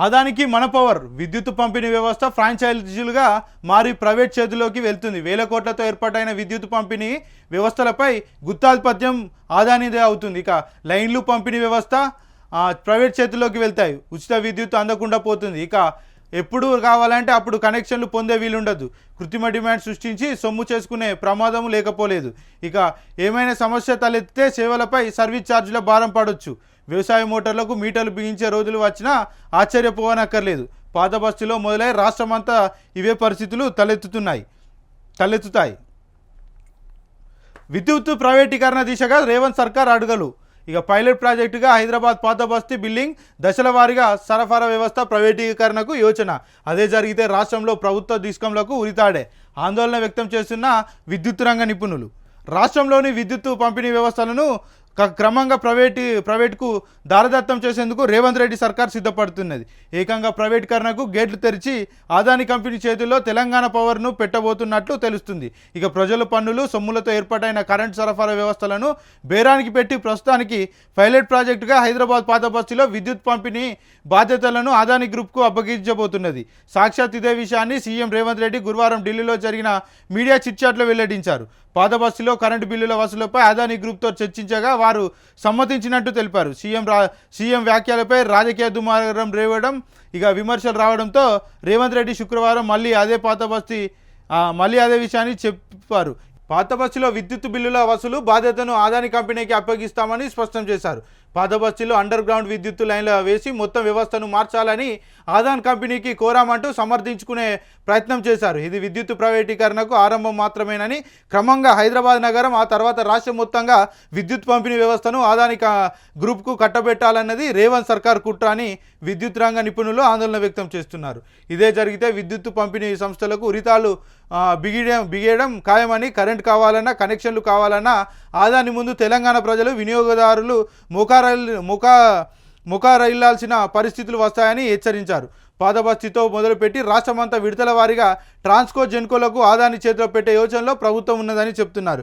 ఆదానికి మన పవర్ విద్యుత్ పంపిణీ వ్యవస్థ ఫ్రాంచైజీలుగా మారి ప్రైవేట్ చేతుల్లోకి వెళ్తుంది. వేల కోట్లతో ఏర్పాటైన విద్యుత్ పంపిణీ వ్యవస్థలపై గుత్తాధిపత్యం ఆదానిదే అవుతుంది. ఇక లైన్లు పంపిణీ వ్యవస్థ ప్రైవేట్ చేతుల్లోకి వెళ్తాయి. ఉచిత విద్యుత్ అందకుండా పోతుంది. ఇక ఎప్పుడు కావాలంటే అప్పుడు కనెక్షన్లు పొందే వీలుండదు. కృత్రిమ డిమాండ్ సృష్టించి సొమ్ము చేసుకునే ప్రమాదం లేకపోలేదు. ఇక ఏమైనా సమస్య తలెత్తితే సేవలపై సర్వీస్ ఛార్జీల భారం పడవచ్చు. వ్యవసాయ మోటార్లకు మీటర్లు బిగించే రోజులు వచ్చినా ఆశ్చర్యపోవనక్కర్లేదు. పాత బస్తీలో మొదలై రాష్ట్రమంతా ఇవే పరిస్థితులు తలెత్తుతాయి. విద్యుత్ ప్రైవేటీకరణ దిశగా రేవంత్ సర్కార్ అడుగులు. ఇక పైలట్ ప్రాజెక్టుగా హైదరాబాద్ పాత బస్తీ బిల్డింగ్ దశల వారీగా సరఫరా వ్యవస్థ ప్రైవేటీకరణకు యోచన. అదే జరిగితే రాష్ట్రంలో ప్రభుత్వ డిస్కంలకు ఉరితాడే ఆందోళన వ్యక్తం చేస్తున్న విద్యుత్ రంగ నిపుణులు. రాష్ట్రంలోని విద్యుత్ పంపిణీ వ్యవస్థలను క్రమంగా ప్రైవేట్కు దారదత్తం చేసేందుకు రేవంత్ రెడ్డి సర్కార్ సిద్ధపడుతున్నది. ఏకంగా ప్రైవేటీకరణకు గేట్లు తెరిచి ఆదాని కంపెనీ చేతుల్లో తెలంగాణ పవర్ను పెట్టబోతున్నట్లు తెలుస్తుంది. ఇక ప్రజల పన్నులు సొమ్ములతో ఏర్పాటైన కరెంట్ సరఫరా వ్యవస్థలను బేరానికి పెట్టి ప్రస్తుతానికి పైలట్ ప్రాజెక్టుగా హైదరాబాద్ పాత బస్తీలో విద్యుత్ పంపిణీ బాధ్యతలను ఆదాని గ్రూప్కు అప్పగించబోతున్నది. సాక్షాత్ ఇదే విషయాన్ని సీఎం రేవంత్ రెడ్డి గురువారం ఢిల్లీలో జరిగిన మీడియా చిట్చాట్లో వెల్లడించారు. పాత బస్తీలో కరెంటు బిల్లుల వసూలుపై అదానీ గ్రూప్తో చర్చించగా వారు సమ్మతించినట్టు తెలిపారు. సీఎం వ్యాఖ్యలపై రాజకీయ దుమారం రేవడం విమర్శలు రావడంతో రేవంత్ రెడ్డి శుక్రవారం మళ్ళీ అదే విషయాన్ని చెప్పారు. పాత బస్తీలో విద్యుత్ బిల్లుల వసూలు బాధ్యతను ఆదాని కంపెనీకి అప్పగిస్తామని స్పష్టం చేశారు. పాత బస్తీలో అండర్ గ్రౌండ్ విద్యుత్ లైన్ల వేసి మొత్తం వ్యవస్థను మార్చాలని ఆదాన్ కంపెనీకి కోరామంటూ సమర్థించుకునే ప్రయత్నం చేశారు. ఇది విద్యుత్ ప్రైవేటీకరణకు ఆరంభం మాత్రమేనని, క్రమంగా హైదరాబాద్ నగరం ఆ తర్వాత రాష్ట్రం మొత్తంగా విద్యుత్ పంపిణీ వ్యవస్థను ఆదాని గ్రూప్కు కట్టబెట్టాలన్నది రేవంత్ సర్కార్ కుట్ర అని విద్యుత్ రంగ నిపుణులు ఆందోళన వ్యక్తం చేస్తున్నారు. ఇదే జరిగితే విద్యుత్ పంపిణీ సంస్థలకు ఉరితాలు బిగేయడం ఖాయమని, కరెంట్ కావాలన్నా కనెక్షన్లు కావాలన్నా ఆదాని ముందు తెలంగాణ ప్రజలు వినియోగదారులు ముఖారైల్లాల్సిన పరిస్థితులు వస్తాయని హెచ్చరించారు. పాత బస్తీతో మొదలుపెట్టి రాష్ట్రమంతా విడతల వారీగా ట్రాన్స్కో జెన్కోలకు ఆదాని చేతిలో పెట్టే యోచనలో ప్రభుత్వం ఉన్నదని చెప్తున్నారు.